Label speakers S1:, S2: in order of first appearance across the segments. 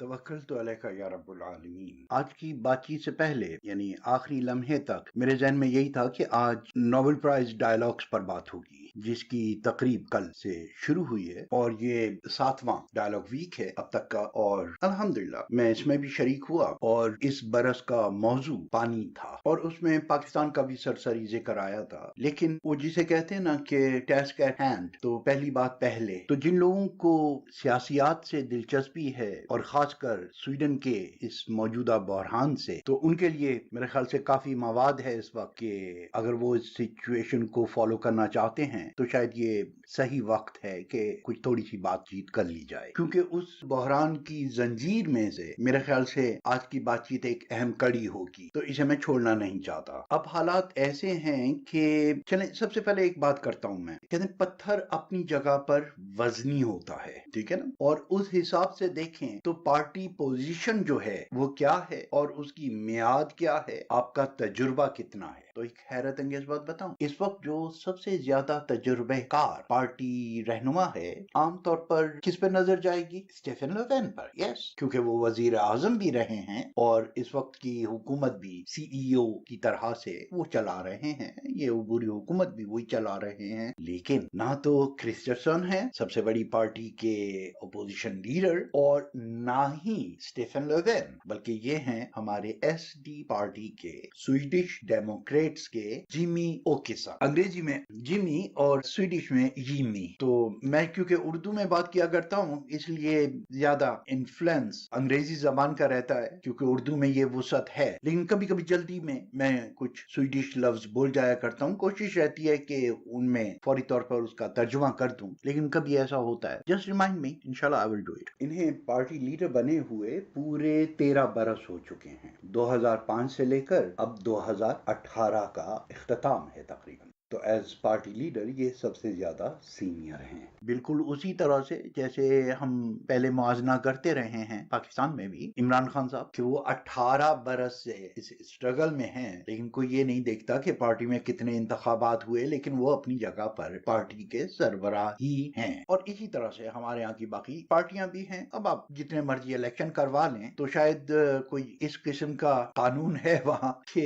S1: توکلت علیک یا رب العالمین۔ آج کی بات چیت سے پہلے یعنی آخری لمحے تک میرے ذہن میں یہی تھا کہ آج نوبل پرائز ڈائلاگز پر بات ہوگی، جس کی تقریب کل سے شروع ہوئی ہے اور یہ 7واں ڈائلاگ ویک ہے اب تک کا، اور الحمدللہ میں اس میں بھی شریک ہوا۔ اور اس برس کا موضوع پانی تھا اور اس میں پاکستان کا بھی سرسری ذکر آیا تھا، لیکن وہ جسے کہتے ہیں نا کہ ٹاسک ایٹ ہینڈ، تو پہلی بات پہلے تو جن لوگوں کو سیاسیات سے دلچسپی ہے اور خاص کر سویڈن کے اس موجودہ بحران سے، تو ان کے لیے میرے خیال سے کافی مواد ہے اس وقت کہ اگر وہ اس سچویشن کو فالو کرنا چاہتے ہیں تو شاید یہ صحیح وقت ہے کہ کچھ تھوڑی سی بات چیت کر لی جائے، کیونکہ اس بحران کی زنجیر میں سے میرے خیال سے آج کی بات چیت ایک اہم کڑی ہوگی، تو اسے میں چھوڑنا نہیں چاہتا۔ اب حالات ایسے ہیں کہ چلیں سب سے پہلے ایک بات کرتا ہوں، میں کہتے ہیں پتھر اپنی جگہ پر وزنی ہوتا ہے، ٹھیک ہے نا، اور اس حساب سے دیکھیں تو پارٹی پوزیشن جو ہے وہ کیا ہے اور اس کی میعاد کیا ہے، آپ کا تجربہ کتنا ہے۔ تو ایک حیرت انگیز بات بتاؤں، اس وقت جو سب سے زیادہ تجربہ کار پارٹی رہنما ہے عام طور پر کس پہ نظر جائے گی؟ اسٹیفن لووین پر، یس، کیونکہ وہ وزیر اعظم بھی رہے ہیں اور اس وقت کی حکومت بھی سی ای او کی طرح سے وہ چلا رہے ہیں، یہ عبوری حکومت بھی وہی چلا رہے ہیں۔ لیکن نہ تو کرسٹرسن ہے سب سے بڑی پارٹی کے اپوزیشن لیڈر، اور نہ ہی اسٹیفن لووین، بلکہ یہ ہیں ہمارے ایس ڈی پارٹی کے سویڈش ڈیموکریٹس کے جیمی اوکیسن، انگریزی میں جیمی اور سویڈش میں ییمی۔ تو میں کیونکہ اردو میں بات کیا کرتا ہوں اس لیے زیادہ انفلوئنس انگریزی زبان کا رہتا ہے، کیونکہ اردو میں یہ وسعت ہے، لیکن کبھی کبھی جلدی میں کچھ سویڈش لفظ بول جایا کرتا ہوں، کوشش رہتی ہے کہ ان میں فوری طور پر اس کا ترجمہ کر دوں، لیکن کبھی ایسا ہوتا ہے، جسٹ ریمائنڈ می، انشاءاللہ آئی ول ڈو اٹ۔ انہیں پارٹی لیڈر بنے ہوئے پورے 13 برس ہو چکے ہیں، 2005 سے لے کر اب 2018 کا اختتام ہے تقریباً، تو ایز پارٹی لیڈر یہ سب سے زیادہ سینئر ہیں، بالکل اسی طرح سے جیسے ہم پہلے موازنہ کرتے رہے ہیں پاکستان میں بھی عمران خان صاحب کہ وہ 18 برس سے اس اسٹرگل میں ہیں، لیکن کوئی یہ نہیں دیکھتا کہ پارٹی میں کتنے انتخابات ہوئے، لیکن وہ اپنی جگہ پر پارٹی کے سربراہ ہی ہیں، اور اسی طرح سے ہمارے یہاں کی باقی پارٹیاں بھی ہیں۔ اب آپ جتنے مرضی الیکشن کروا لیں تو شاید کوئی اس قسم کا قانون ہے وہاں کہ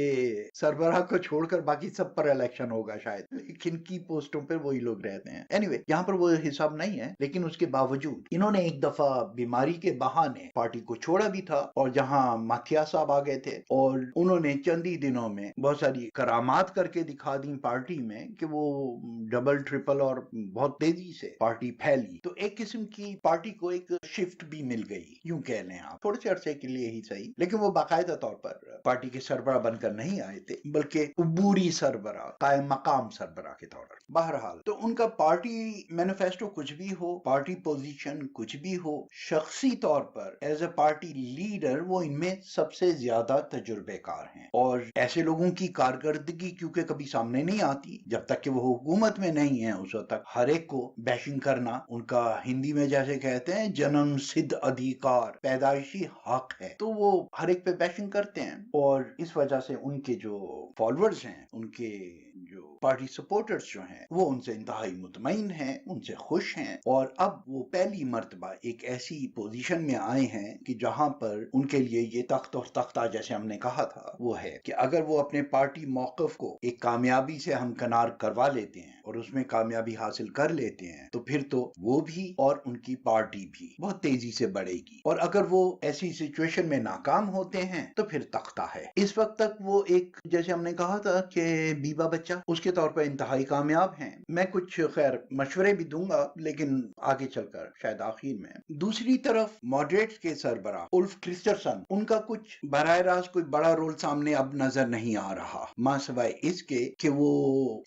S1: سربراہ کو چھوڑ کر باقی سب پر الیکشن ہوگا شاید، لیکن کی پوسٹوں پر وہی لوگ رہتے ہیں۔ اینی یہاں پر وہ حساب نہیں ہے، لیکن اس کے باوجود انہوں نے ایک دفعہ بیماری کے بہانے پارٹی کو چھوڑا بھی تھا، اور جہاں ماتھیا صاحب آ گئے تھے اور انہوں نے چند ہی دنوں میں بہت ساری کرامات کر کے دکھا دی پارٹی میں کہ وہ ڈبل ٹرپل اور بہت تیزی سے پارٹی پھیلی، تو ایک قسم کی پارٹی کو ایک شفٹ بھی مل گئی، یوں کہہ لیں آپ، تھوڑے سے عرصے کے لیے ہی صحیح، لیکن وہ باقاعدہ طور پر پارٹی کے سربراہ بن کر نہیں آئے تھے، بلکہ عبوری سربراہ، قائم مقام سربراہ کے طور پر۔ بہرحال تو ان کا پارٹی مینیفیسٹو کچھ بھی ہو، پارٹی پوزیشن کچھ بھی ہو، شخصی طور پر ایز اے پارٹی لیڈر وہ ان میں سب سے زیادہ تجربے کار ہیں، اور ایسے لوگوں کی کارکردگی کیونکہ کبھی سامنے نہیں آتی جب تک کہ وہ حکومت میں نہیں ہیں، اس وقت تک ہر ایک کو بیشنگ کرنا ان کا ہندی میں جیسے کہتے ہیں جنم سدھ ادھیکار، پیدائشی حق ہے، تو وہ ہر ایک پہ بیشنگ کرتے ہیں، اور اس وجہ سے ان کے جو فالوورز ہیں، ان کے جو پارٹی سپورٹرز جو ہیں، وہ ان سے انتہائی مطمئن ہیں، ان سے خوش ہیں، اور اب وہ پہلی مرتبہ ایک ایسی پوزیشن میں آئے ہیں کہ جہاں پر ان کے لیے یہ تخت اور تختہ جیسے ہم نے کہا تھا وہ ہے کہ اگر وہ اپنے پارٹی موقف کو ایک کامیابی سے ہمکنار کروا لیتے ہیں اور اس میں کامیابی حاصل کر لیتے ہیں تو پھر تو وہ بھی اور ان کی پارٹی بھی بہت تیزی سے بڑھے گی، اور اگر وہ ایسی سچویشن میں ناکام ہوتے ہیں تو پھر تختہ ہے۔ اس وقت تک وہ ایک جیسے ہم نے کہا تھا کہ بیوہ بچہ اس کے طور پر انتہائی کامیاب ہیں۔ میں کچھ خیر مشورے بھی دوں گا لیکن آگے چل کر شاید آخر میں۔ دوسری طرف ماڈریٹس کے سربراہ اولف کرسٹرسن، ان کا کچھ براہ راست کوئی بڑا رول سامنے اب نظر نہیں آ رہا، ماں سوائے اس کے کہ وہ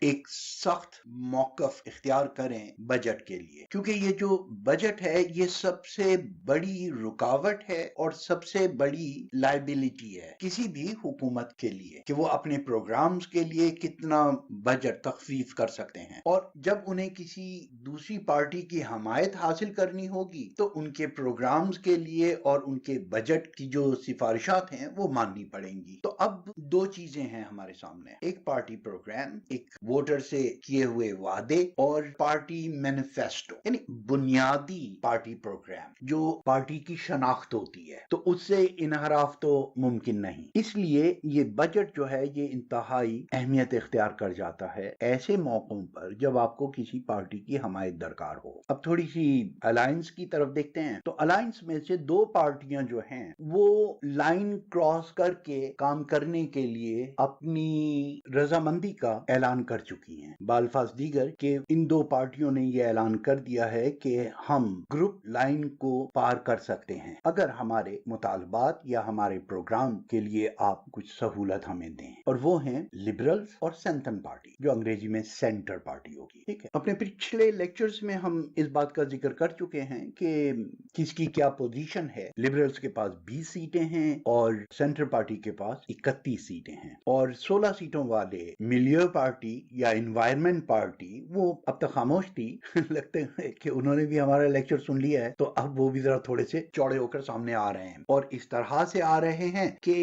S1: ایک سخت موقف اختیار کریں بجٹ کے لیے، کیونکہ یہ جو بجٹ ہے یہ سب سے بڑی رکاوٹ ہے اور سب سے بڑی لائبلٹی ہے کسی بھی حکومت کے لیے، کہ وہ اپنے پروگرامز کے لیے کتنا بجٹ بجٹ تخفیف کر سکتے ہیں، اور جب انہیں کسی دوسری پارٹی کی حمایت حاصل کرنی ہوگی تو ان کے پروگرامز کے لیے اور ان کے بجٹ کی جو سفارشات ہیں وہ ماننی پڑیں گی۔ تو اب دو چیزیں ہیں ہمارے سامنے، ایک پارٹی پروگرام، ایک ووٹر سے کیے ہوئے وعدے، اور پارٹی مینیفیسٹو یعنی بنیادی پارٹی پروگرام جو پارٹی کی شناخت ہوتی ہے، تو اس سے انحراف تو ممکن نہیں۔ اس لیے یہ بجٹ جو ہے یہ انتہائی اہمیت اختیار کر جاتا ہے ایسے موقعوں پر جب آپ کو کسی پارٹی کی حمایت درکار ہو۔ اب تھوڑی سی الائنس کی طرف دیکھتے ہیں، تو الائنس میں سے دو پارٹیاں جو ہیں وہ لائن کراس کر کے کام کرنے کے لیے اپنی رضامندی کا اعلان کر چکی ہیں۔ بالفاظ دیگر کہ ان دو پارٹیوں نے یہ اعلان کر دیا ہے کہ ہم گروپ لائن کو پار کر سکتے ہیں اگر ہمارے مطالبات یا ہمارے پروگرام کے لیے آپ کچھ سہولت ہمیں دیں، اور وہ ہیں لبرلز اور سینٹرن پارٹی جو انگریزی میں سینٹر پارٹی ہوگی۔ ٹھیک ہے، اپنے پچھلے لیکچرز میں ہم اس بات کا ذکر کر چکے ہیں کہ کس کی کیا پوزیشن ہے۔ لبرلز کے پاس 20 سیٹیں ہیں اور سینٹر پارٹی کے پاس 31 سیٹیں ہیں، اور 16 سیٹوں والے ملیو پارٹی یا انوائرمنٹ پارٹی وہ اب تک خاموش تھی لگتا ہے کہ انہوں نے بھی ہمارا لیکچر سن لیا ہے، تو اب وہ بھی ذرا تھوڑے سے چوڑے ہو کر سامنے آ رہے ہیں، اور اس طرح سے آ رہے ہیں کہ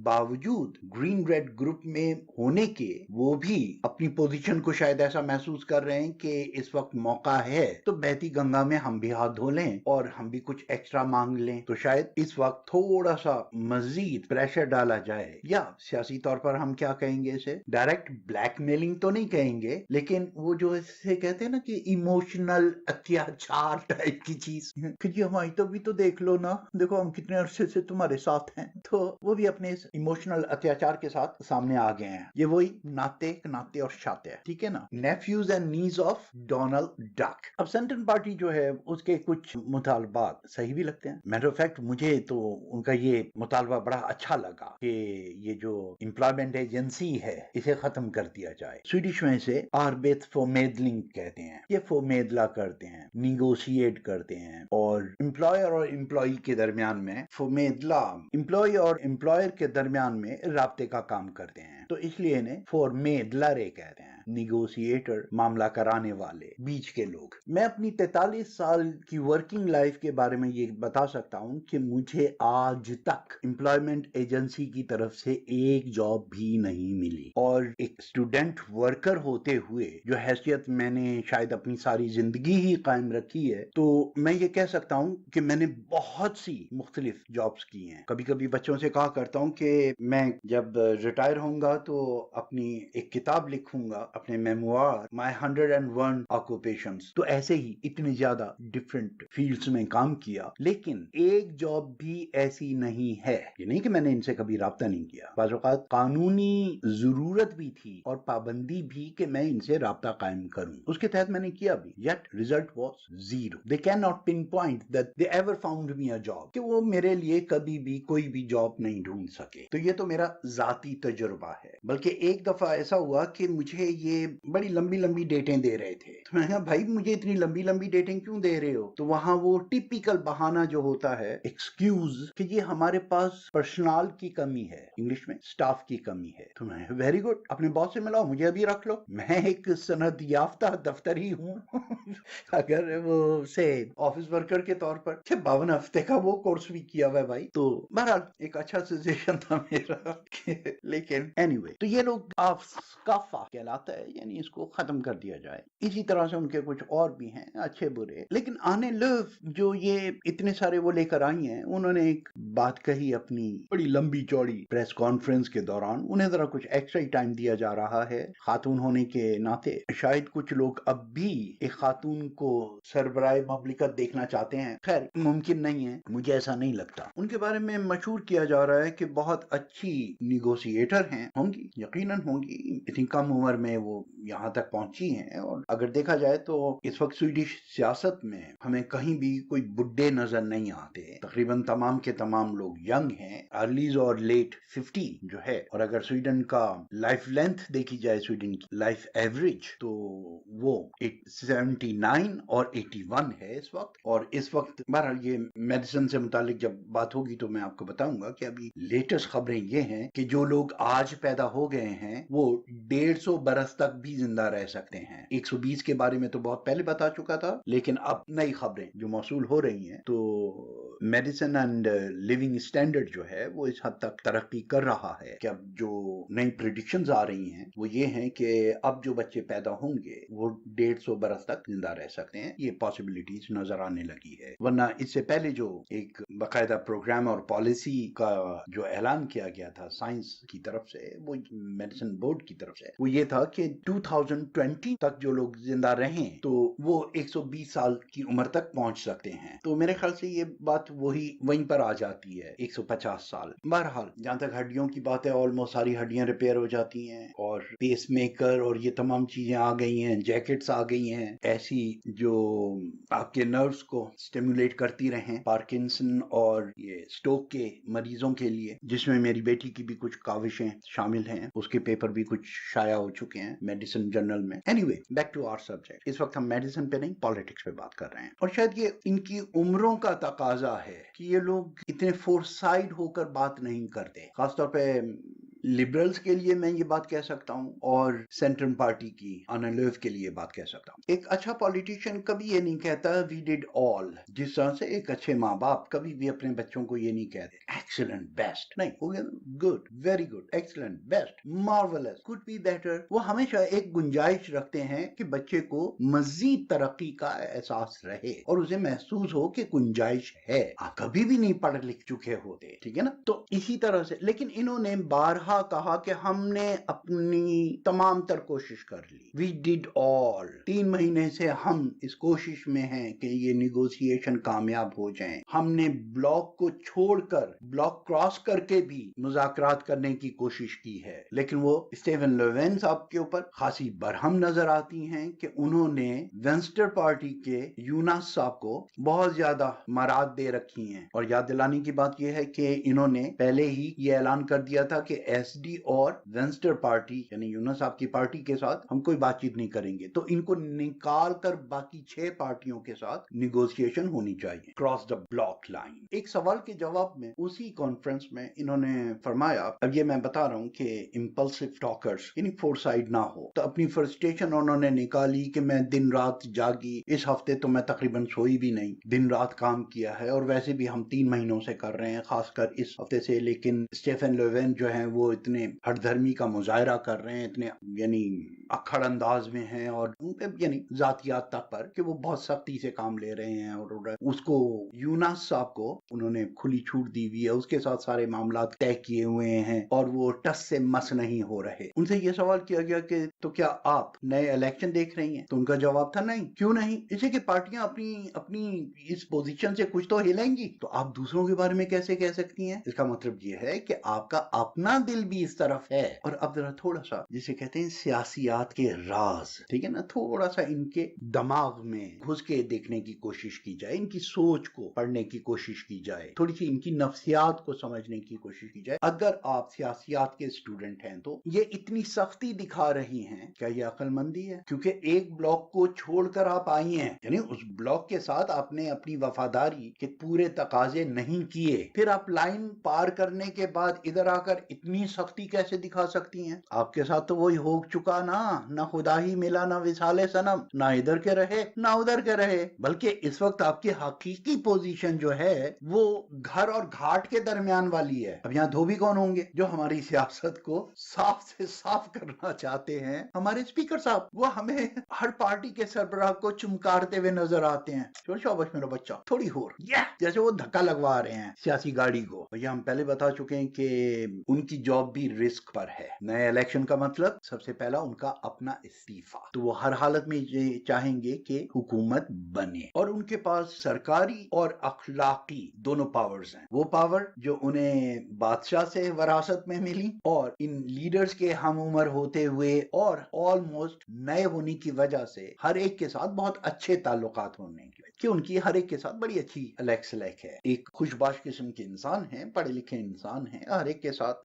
S1: باوجود گرین ریڈ گروپ میں ہونے کے وہ بھی اپنی پوزیشن کو شاید ایسا محسوس کر رہے ہیں کہ اس وقت موقع ہے تو بہتی گنگا میں ہم بھی ہاتھ دھو لیں اور ہم بھی کچھ ایکسٹرا مانگ لیں، تو شاید اس وقت تھوڑا سا مزید پریشر ڈالا جائے، یا سیاسی طور پر ہم کیا کہیں گے، اسے ڈائریکٹ بلیک میلنگ تو نہیں کہیں گے، لیکن وہ جو اسے کہتے ہیں نا کہ ایموشنل اتیاچار ٹائپ کی چیز کہ جی ہماری تو بھی تو دیکھ لو نا، دیکھو ہم کتنے عرصے سے تمہارے ساتھ ہیں، تو وہ بھی اپنے اس ایموشنل اتیاچار کے ساتھ سامنے آ گئے ہیں۔ یہ وہی ناتے اور شاتے ہیں، ٹھیک ہے نا، نیفیوز اینڈ نیز آف ڈونلڈ ڈک۔ اب سینٹرل پارٹی جو ہے اس کے کچھ مطالبات صحیح بھی لگتے ہیں، میٹر آف فیکٹ مجھے تو ان کا یہ مطالبہ بڑا اچھا لگا کہ یہ جو امپلائمنٹ ایجنسی ہے اسے ختم کر دیا جائے۔ سویڈش میں سے آربیت فورمیڈلنگ کہتے ہیں، یہ فورمیڈلا کرتے ہیں، نیگوشیٹ کرتے ہیں، اور امپلائر اور امپلائی کے درمیان میں فورمیڈلا امپلائی اور امپلائر کے درمیان میں رابطے کا کام کرتے ہیں، تو اس لیے انہیں فورمیڈلرے کہتے ہیں، نیگوشیٹر، معاملہ کرانے والے، بیچ کے لوگ۔ میں اپنی 43 سال کی ورکنگ لائف کے بارے میں یہ بتا سکتا ہوں کہ مجھے آج تک امپلائمنٹ ایجنسی کی طرف سے ایک جاب بھی نہیں ملی، اور ایک اسٹوڈنٹ ورکر ہوتے ہوئے جو حیثیت میں نے شاید اپنی ساری زندگی ہی قائم رکھی ہے، تو میں یہ کہہ سکتا ہوں کہ میں نے بہت سی مختلف جابز کی ہیں۔ کبھی کبھی بچوں سے کہا کرتا ہوں کہ میں جب ریٹائر ہوں گا تو اپنی ایک کتاب لکھوں گا، اپنے میموار مائی 101 آکوپیشنز، تو ایسے ہی اتنی زیادہ ڈفرینٹ فیلڈز میں کام کیا، لیکن ایک جاب بھی ایسی نہیں ہے، یہ نہیں کہ میں نے ان سے کبھی رابطہ نہیں کیا، بعض اوقات قانونی ضرورت بھی تھی اور پابندی بھی کہ میں ان سے رابطہ قائم کروں، اس کے تحت میں نے کیا بھی، yet result was zero. They cannot pinpoint that they ever found me a job، کہ وہ میرے لیے کبھی بھی کوئی بھی جاب نہیں ڈھونڈ سکے۔ تو یہ تو میرا ذاتی تجربہ ہے، بلکہ ایک دفعہ ایسا ہوا کہ مجھے یہ بڑی لمبی لمبی ڈیٹیں دے رہے تھے، تو میں نے کہا بھائی مجھے اتنی لمبی لمبی ڈیٹیں کیوں دے رہے ہو؟ تو وہاں وہ ٹیپیکل بہانہ جو ہوتا ہے، ایکسکیوز، کہ یہ ہمارے پاس پرسنال کی کمی ہے، انگلش میں سٹاف کی کمی ہے۔ تو میں ویری گڈ، اپنے باس سے ملاؤ، مجھے ابھی رکھ لو، میں ایک سند یافتہ دفتری ہوں اگر وہ سے آفس ورکر کے طور پر 52 ہفتے کا وہ کورس بھی کیا ہوا ہے بھائی، تو بہرحال ایک اچھا سچویشن تھا میرا لیکن اینی وے، تو یہ لوگ کافا کہلاتا ہے، یعنی اس کو ختم کر دیا جائے۔ اسی طرح سے ان کے کچھ اور بھی ہیں اچھے برے، لیکن آنے لوف جو یہ اتنے سارے وہ لے کر آئی ہیں، انہوں نے ایک بات کہی اپنی بڑی لمبی چوڑی پریس کانفرنس کے دوران، انہیں ذرا کچھ ایکسٹرا ٹائم دیا جا رہا ہے خاتون ہونے کے ناطے، شاید کچھ لوگ اب بھی ایک خاتون کو سربراہ مملکت دیکھنا چاہتے ہیں، خیر ممکن نہیں ہے، مجھے ایسا نہیں لگتا۔ ان کے بارے میں مشہور کیا جا رہا ہے کہ بہت اچھی نیگوشیٹر ہیں، ہوں گی یقیناً ہوں گی، اتنی کم عمر میں وہ یہاں تک پہنچی ہیں، اور اگر دیکھا جائے تو اس وقت سویڈش سیاست میں ہمیں کہیں بھی کوئی بڈھے نظر نہیں آتے، تقریباً تمام کے تمام لوگ ینگ ہیں، ارلیز اور لیٹ 50 جو ہے، اور اگر سویڈن کا لائف لینتھ دیکھی جائے، سویڈن کی لائف ایوریج، تو وہ 79 اور 81 ہے اس وقت، اور اس وقت بہرحال یہ میڈیسن سے متعلق جب بات ہوگی تو میں آپ کو بتاؤں گا کہ ابھی لیٹسٹ خبریں یہ ہیں کہ جو لوگ آج پیدا ہو گئے ہیں وہ 150 برس برس تک بھی زندہ رہ سکتے ہیں. 120 کے بارے میں تو بہت پہلے بتا چکا تھا، لیکن اب نئی خبریں جو موصول ہو رہی ہیں تو میڈیسن اینڈ لیونگ اسٹینڈرڈ جو ہے وہ اس حد تک ترقی کر رہا ہے کہ اب جو نئی پریڈکشنز آ رہی ہیں وہ یہ ہیں کہ اب جو بچے پیدا ہوں گے وہ 150 برس تک زندہ رہ سکتے ہیں. یہ پاسبلٹیز نظر آنے لگی ہے، ورنہ اس سے پہلے جو ایک باقاعدہ پروگرام اور پالیسی کا جو اعلان کیا گیا تھا سائنس کی طرف سے، وہ میڈیسن بورڈ کی طرف سے، وہ یہ تھا کہ 2020 تک جو لوگ زندہ رہیں تو وہ 120 سال کی عمر تک پہنچ سکتے ہیں. تو میرے خیال سے یہ بات وہیں پر آ جاتی ہے 150 سال. بہرحال جہاں تک ہڈیوں کی بات ہے، آلموسٹ ساری ہڈیاں ریپیئر ہو جاتی ہیں اور پیس میکر اور یہ تمام چیزیں آ گئی ہیں، جیکٹس آ گئی ہیں ایسی جو آپ کے نروز کو سٹیمولیٹ کرتی رہیں. پارکنسن اور یہ سٹوک کے مریضوں کے لیے، جس میں میری بیٹی کی بھی کچھ کاوشیں شامل ہیں، اس کے پیپر بھی کچھ شائع ہو چکے ہیں میڈیسن جرنل میں. Anyway, back to our subject. اس وقت ہم میڈیسن پہ نہیں، پالیٹکس پہ بات کر رہے ہیں. اور شاید یہ ان کی عمروں کا تقاضا ہے کہ یہ لوگ اتنے فورسائڈ ہو کر بات نہیں کرتے. خاص طور پہ لبرلز کے لیے میں یہ بات کہہ سکتا ہوں، اور سینٹرم پارٹی کی آنا لیو کے لیے بات کہہ سکتا ہوں. ایک اچھا پولیٹیشین کبھی یہ نہیں کہتا وی ڈیڈ آل، جس طرح سے ایک اچھے ماں باپ کبھی بھی اپنے بچوں کو یہ نہیں کہتے ایکسلنٹ بیسٹ، نہیں، ہو گیا good, very good, excellent, best, marvellous, could be better. وہ ہمیشہ ایک گنجائش رکھتے ہیں کہ بچے کو مزید ترقی کا احساس رہے اور اسے محسوس ہو کہ گنجائش ہے. آپ کبھی بھی نہیں پڑھ لکھ چکے ہوتے، ٹھیک ہے نا؟ تو اسی طرح سے، لیکن انہوں نے بارہا کہا کہ ہم نے اپنی تمام تر کوشش کر لی. We did all. 3 مہینے سے ہم اس کوشش میں ہیں کہ یہ نیگوسیشن کامیاب ہو جائیں. ہم نے بلاک کو چھوڑ کر، بلاک کراس کر کے بھی مذاکرات کرنے کی کوشش کی ہے، لیکن وہ اسٹیون لیون صاحب کے اوپر خاصی برہم نظر آتی ہیں کہ انہوں نے وینسٹر پارٹی کے یوناس صاحب کو بہت زیادہ مراد دے رکھی ہیں. اور یاد دلانے کی بات یہ ہے کہ انہوں نے پہلے ہی یہ اعلان کر دیا تھا کہ ایس ڈی اور وینسٹر پارٹی یعنی یونس صاحب کی پارٹی کے ساتھ ہم کوئی بات چیت نہیں کریں گے. تو ان کو نکال کر باقی 6 پارٹیوں کے ساتھ نیگوسیشن ہونی چاہیے کراس دا بلاک لائن. ایک سوال کے جواب میں اسی کانفرنس میں انہوں نے فرمایا، اب یہ میں بتا رہا ہوں کہ امپلسو ٹاکرز یعنی فور سائڈ نہ ہو. تو اپنی فرسٹریشن انہوں نے نکالی کہ میں دن رات جاگی، اس ہفتے تو میں تقریباً سوئی بھی نہیں، دن رات کام کیا ہے، اور ویسے بھی ہم 3 مہینوں سے کر رہے ہیں، خاص کر اس ہفتے سے. لیکن اسٹیفن لیون جو ہیں وہ اتنے ہٹ دھرمی کا مظاہرہ کر رہے ہیں، اتنے یعنی اکھڑ انداز میں ہیں، اور یعنی ذاتیات تک پر کہ وہ بہت سختی سے کام لے رہے ہیں. اور اس کو یوناس صاحب کو انہوں نے کھلی چھوٹ دی ہوئی ہے، اس کے ساتھ سارے معاملات طے کیے ہوئے ہیں اور وہ ٹس سے مس نہیں ہو رہے. ان سے یہ سوال کیا گیا کہ تو کیا آپ نئے الیکشن دیکھ رہی ہیں؟ تو ان کا جواب تھا نہیں. کیوں نہیں؟ اس لیے کہ پارٹیاں اپنی اس پوزیشن سے کچھ تو ہلیں گی، تو آپ دوسروں کے بارے میں کیسے کہہ سکتی ہیں؟ اس کا مطلب یہ ہے کہ آپ کا اپنا دل بھی اس طرف ہے. اور اب ذرا تھوڑا سا جسے کہتے ہیں سیاسیات کے راز، ٹھیک ہے نا، تھوڑا سا ان کے دماغ میں گھس کے دیکھنے کی کوشش کی جائے، ان کی سوچ کو پڑھنے کی کوشش کی جائے، تھوڑی سی ان کی نفسیات کو سمجھنے کی کوشش کی جائے. اگر آپ سیاسیات کے اسٹوڈنٹ ہیں تو یہ اتنی سختی دکھا رہی ہیں، کیا یہ عقل مندی ہے؟ کیونکہ ایک بلاک کو چھوڑ کر آپ آئی ہیں، یعنی اس بلاک کے ساتھ آپ نے اپنی وفاداری کے پورے تقاضے نہیں کیے، پھر آپ لائن پار کرنے کے بعد ادھر آ کر اتنی سختی کیسے دکھا سکتی ہیں؟ آپ کے ساتھ تو وہی ہو چکا نا، نہ خدا ہی ملا، نہ وصال صنم، نہ ادھر کے رہے نہ ادھر کے رہے. بلکہ اس وقت آپ کی حقیقی پوزیشن جو ہے وہ گھر اور گھاٹ کے درمیان والی ہے. اب یہاں دھوبی کون ہوں گے؟ جو ہماری سیاست کو صاف سے صاف کرنا چاہتے ہیں ہمارے اسپیکر صاحب. وہ ہمیں ہر پارٹی کے سربراہ کو چمکارتے ہوئے نظر آتے ہیں، شاباش میرا بچہ، تھوڑی ہور، جیسے وہ دھکا لگوا رہے ہیں سیاسی گاڑی کو. یہ ہم پہلے بتا چکے ہیں کہ ان کی جاب بھی رسک پر ہے. نئے الیکشن کا مطلب سب سے پہلا ان کا اپنا استعفیٰ. تو وہ ہر حالت میں یہ چاہیں گے کہ حکومت بنے، اور ان کے پاس سرکاری اور اخلاقی دونوں پاورز ہیں. وہ پاور جو انہیں بادشاہ سے وراثت میں ملی، اور ان لیڈرز کے ہم عمر ہوتے ہوئے اور آلموسٹ نئے ہونے کی وجہ سے ہر ایک کے ساتھ بہت اچھے تعلقات ہونے کی وجہ کہ ان کی ہر ایک کے ساتھ بڑی اچھی الیک سلیک ہے. ایک خوش باش قسم کے انسان ہیں، پڑھے لکھے انسان ہیں، ہر ایک کے ساتھ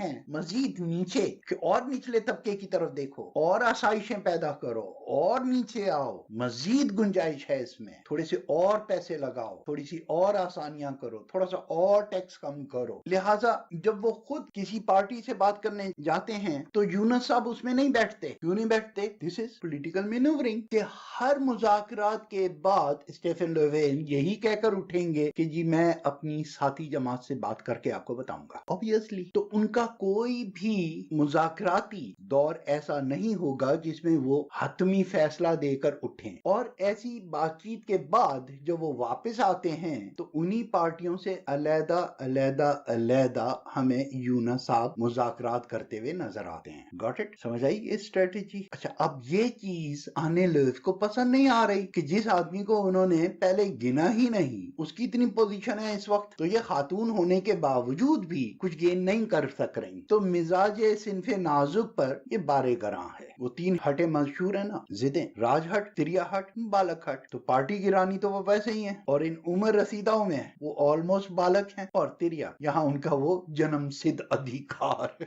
S1: ہیں مزید نیچے کہ اور نچلے طبقے کی طرف دیکھو اور آسائشیں پیدا کرو اور نیچے آؤ، مزید گنجائش ہے اس میں، تھوڑے سے اور پیسے لگاؤ، تھوڑی سی اور آسانیاں کرو، تھوڑا سا اور ٹیکس کم کرو۔ لہٰذا جب وہ خود کسی پارٹی سے بات کرنے جاتے ہیں تو یونس صاحب اس میں نہیں بیٹھتے۔ کیوں نہیں بیٹھتے؟ دس از پولیٹیکل مینورنگ، کہ ہر مذاکرات کے بعد اسٹیفن لوین یہی کہہ کر اٹھیں گے کہ جی میں اپنی ساتھی جماعت سے بات کر کے آپ کو بتاؤں گا۔ obviously تو ان کا کوئی بھی مذاکراتی دور ایسا نہیں ہوگا جس میں وہ حتمی فیصلہ دے کر اٹھیں، اور ایسی بات چیت کے بعد جب وہ واپس آتے ہیں تو انہی پارٹیوں سے علیحدہ علیحدہ علیحدہ ہمیں یونس صاحب مذاکرات کرتے ہوئے نظر آتے ہیں۔ Got it? سمجھ آئی یہ اسٹریٹجی؟ اچھا، اب یہ چیز آنے لوف کو پسند نہیں آ رہی کہ جس آدمی کو انہوں نے پہلے گنا ہی نہیں، اس کی اتنی پوزیشن ہے اس وقت، تو یہ خاتون ہونے کے باوجود بھی کچھ گین نہیں کر سک رہی، تو مزاج صنف نازک پر یہ بارے گراں ہے۔ وہ 3 ہٹیں مشہور ہیں نا، ضدیں، راج ہٹ، تریا ہٹ، بالک ہٹ۔ تو پارٹی کی رانی تو وہ ویسے ہی ہیں، اور ان عمر رسیداؤں میں وہ آلموسٹ بالک ہیں، اور تریا یہاں ان کا وہ جنم صد ادھیکار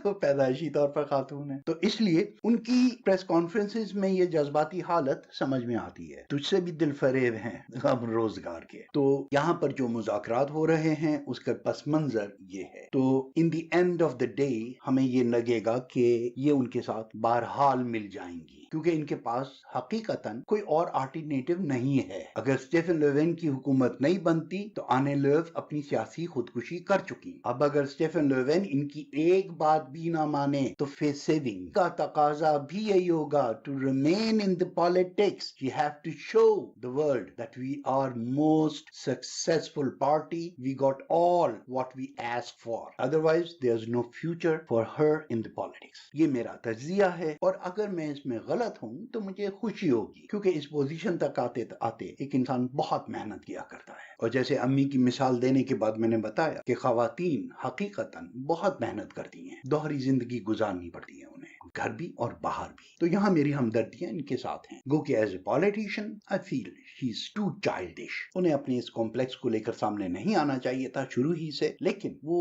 S1: وہ پیدائشی طور پر خاتون ہے، تو اس لیے ان کی پریس کانفرنسز میں یہ جذباتی حالت سمجھ میں آتی ہے۔ تجھ سے بھی دل فریب ہیں ہم روزگار کے۔ تو یہاں پر جو مذاکرات ہو رہے ہیں اس کا پس منظر یہ ہے۔ تو in the end of the day ہمیں یہ لگے گا کہ یہ ان کے ساتھ بہرحال مل جائیں گی، کیونکہ ان کے پاس حقیقتاً کوئی اور آلٹرنیٹو نہیں ہے۔ اگر اسٹیفن لوین کی حکومت نہیں بنتی تو آنے لوف اپنی سیاسی خودکشی کر چکی۔ اب اگر اسٹیفن لوین ان کی ایک بات بھی نہ مانے تو فیس سیونگ کا تقاضا بھی یہی ہوگا، to remain in the politics you have to show the world that we are most successful party, we got all what we asked for, otherwise there's no future for her in the politics۔ یہ میرا تجزیہ ہے، اور اگر میں اس میں غلط ہوں تو مجھے خوشی ہوگی، کیونکہ اس پوزیشن تک آتے آتے ایک انسان بہت محنت کیا کرتا ہے، اور جیسے امی کی مثال دینے کے بعد میں نے بتایا کہ خواتین حقیقتاً بہت محنت کرتی ہیں، دوہری زندگی گزارنی پڑتی ہے انہیں، گھر بھی اور باہر بھی۔ تو یہاں میری ہمدردیاں ان کے ساتھ ہیں، گو کہ as a politician I feel she is too childish. انہیں اپنے اس کمپلیکس کو لے کر سامنے نہیں آنا چاہیے تھا شروع ہی سے، لیکن وہ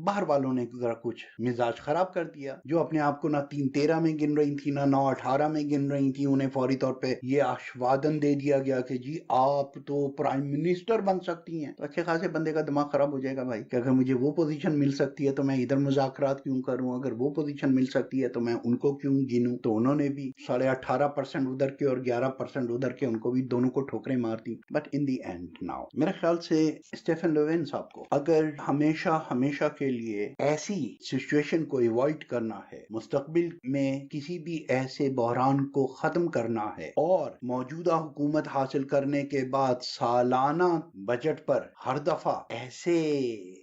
S1: باہر والوں نے ذرا کچھ مزاج خراب کر دیا۔ جو اپنے آپ کو نہ 3-13 میں گن رہی تھی نہ 9-18 میں گن رہی تھی، انہیں فوری طور پہ یہ آشوادن دے دیا گیا کہ جی آپ تو پرائم منسٹر بن سکتی ہیں۔ تو اچھے خاصے بندے کا دماغ خراب ہو جائے گا بھائی، کہ اگر مجھے وہ پوزیشن مل سکتی ہے تو میں ادھر مذاکرات کیوں کروں، اگر وہ پوزیشن مل سکتی ہے تو میں ان کو کیوں گنوں۔ تو انہوں نے بھی 18.5% ادھر کے اور 11% ادھر کے، ان کو بھی دونوں کو ٹھوکریں مار دی۔ But in the end now میرے خیال سے اسٹیفن لوین صاحب کو اگر ہمیشہ کے لیے ایسی سچویشن کو ایوائڈ کرنا ہے، مستقبل میں کسی بھی ایسے بحران کو ختم کرنا ہے، اور موجودہ حکومت حاصل کرنے کے بعد سالانہ بجٹ پر ہر دفعہ ایسے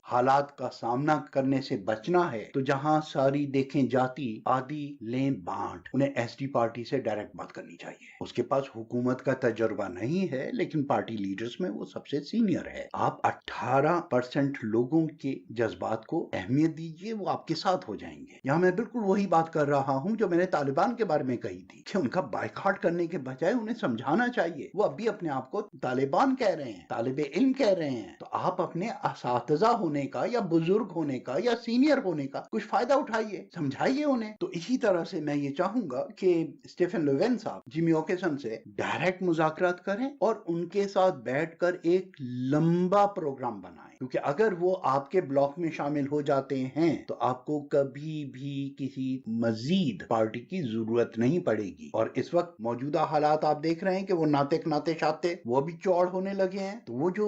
S1: حالات کا سامنا کرنے سے بچنا ہے، تو جہاں ساری دیکھیں جاتی آدھی لیں بانٹ، انہیں ایس ڈی پارٹی سے ڈائریکٹ بات کرنی چاہیے۔ اس کے پاس حکومت کا تجربہ نہیں ہے لیکن پارٹی لیڈرز میں وہ سب سے سینئر ہے۔ آپ 18% لوگوں کے جذبات کو اہمیت دیجئے، وہ آپ کے ساتھ ہو جائیں گے۔ یہاں میں بالکل وہی بات کر رہا ہوں جو میں نے طالبان کے بارے میں کہی تھی، کہ ان کا بائیکاٹ کرنے کے بجائے انہیں سمجھانا چاہیے۔ وہ اب بھی اپنے آپ کو طالبان کہہ رہے ہیں، طالب علم کہہ رہے ہیں، تو آپ اپنے اساتذہ ہونے کا یا بزرگ ہونے کا یا سینئر ہونے کا کچھ فائدہ اٹھائیے، سمجھائیے انہیں۔ تو اسی طرح سے میں یہ چاہوں گا کہ اسٹیفن لوین صاحب جیمی اوکیسن سے ڈائریکٹ مذاکرات کریں اور ان کے ساتھ بیٹھ کر ایک لمبا پروگرام بنائیں، کیونکہ اگر وہ آپ کے بلاک میں شامل ہو جاتے ہیں تو آپ کو کبھی بھی کسی مزید پارٹی کی ضرورت نہیں پڑے گی۔ اور اس وقت موجودہ حالات آپ دیکھ رہے ہیں کہ وہ ناتے شاتے وہ بھی چوڑ ہونے لگے ہیں۔ تو وہ جو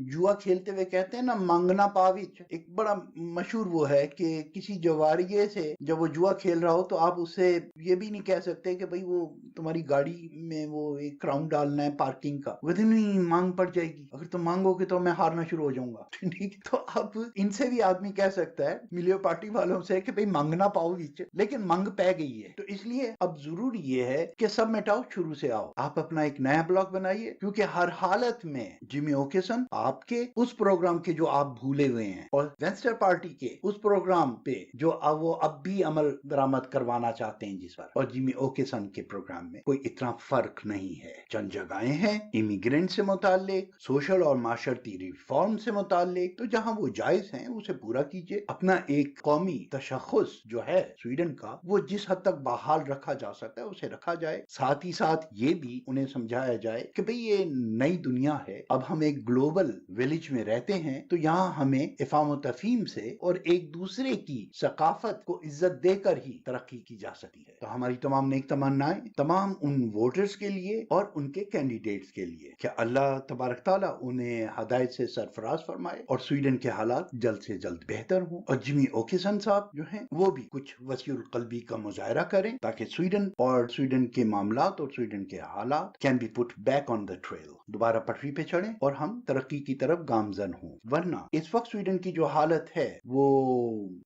S1: جوا کھیلتے ہوئے کہتے ہیں نا مانگنا پاوچ، ایک بڑا مشہور وہ ہے کہ کسی جواریے سے جب وہ جوا کھیل رہا ہو تو آپ اسے یہ بھی نہیں کہہ سکتے کہ بھئی وہ تمہاری گاڑی میں وہ ایک کراؤن ڈالنا ہے پارکنگ کا، وہ نہیں مانگ پڑ جائے گی، اگر تم مانگو گے تو میں ہارنا شروع ہو جاؤں گا۔ ٹھیک، تو اب ان سے بھی آدمی کہہ سکتا ہے ملیو پارٹی والوں سے کہ بھئی مانگنا پاؤ وچ، لیکن مانگ پہ گئی ہے۔ تو اس لیے اب ضروری یہ ہے کہ سب مٹاؤ، شروع سے آؤ، آپ اپنا ایک نیا بلاک بنائیے، کیونکہ ہر حالت میں جیمی اوکیسن آپ کے اس پروگرام کے جو آپ بھولے ہوئے ہیں اور وینسٹر پارٹی کے اس پروگرام پہ جو وہ اب بھی عمل درآمد کروانا چاہتے ہیں جس پر، اور جیمی اوکیسن کے پروگرام میں کوئی اتنا فرق نہیں ہے۔ چند جگہیں ہیں امیگرینٹ سے متعلق، سوشل اور معاشرتی ریفارم سے متعلق، متعلق، تو جہاں وہ جائز ہیں اسے پورا کیجئے. اپنا ایک قومی تشخص جو ہے سویڈن کا وہ جس حد تک بحال رکھا جا سکتا ہے اسے رکھا جائے. ساتھ ہی ساتھ یہ بھی انہیں سمجھایا جائے کہ بھئی یہ نئی دنیا ہے، اب ہم ایک گلوبل ویلیج میں رہتے ہیں، تو یہاں ہمیں افہام و تفہیم سے اور ایک دوسرے کی ثقافت کو عزت دے کر ہی ترقی کی جا سکتی ہے. تو ہماری تمام نیک تمنائیں تمام ان ووٹرز کے لیے اور ان کے کینڈیڈیٹس کے لیے کہ اللہ تبارک تعالیٰ انہیں ہدایت سے سرفراز فرمائے اور سویڈن کے حالات جلد سے جلد بہتر ہوں، اور جمی اوکیسن صاحب جو ہیں وہ بھی کچھ وسیع القلبی کا مظاہرہ کریں تاکہ سویڈن اور سویڈن کے معاملات اور سویڈن کے حالات can be put back on the trail, دوبارہ پٹری پہ چڑھیں اور ہم ترقی کی طرف گامزن ہوں. ورنہ اس وقت سویڈن کی جو حالت ہے وہ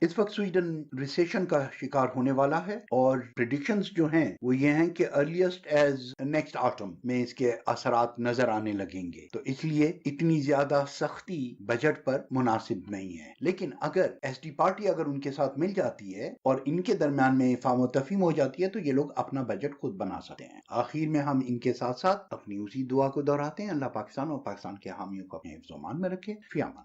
S1: اس وقت سویڈن ریسیشن کا شکار ہونے والا ہے، اور پریڈکشنز جو ہیں وہ یہ ہیں کہ ارلیسٹ ایز نیکسٹ آٹم میں اس کے اثرات نظر آنے لگیں گے. تو اس لیے اتنی زیادہ سختی بجٹ پر مناسب نہیں ہے. لیکن اگر ایس ڈی پارٹی اگر ان کے ساتھ مل جاتی ہے اور ان کے درمیان میں افہام و تفہیم ہو جاتی ہے تو یہ لوگ اپنا بجٹ خود بنا سکتے ہیں. آخر میں ہم ان کے ساتھ ساتھ اپنی اسی دعا کو دہراتے ہیں، اللہ پاکستان اور پاکستان کے حامیوں کو اپنے حفظ و امان میں رکھے. فی امان.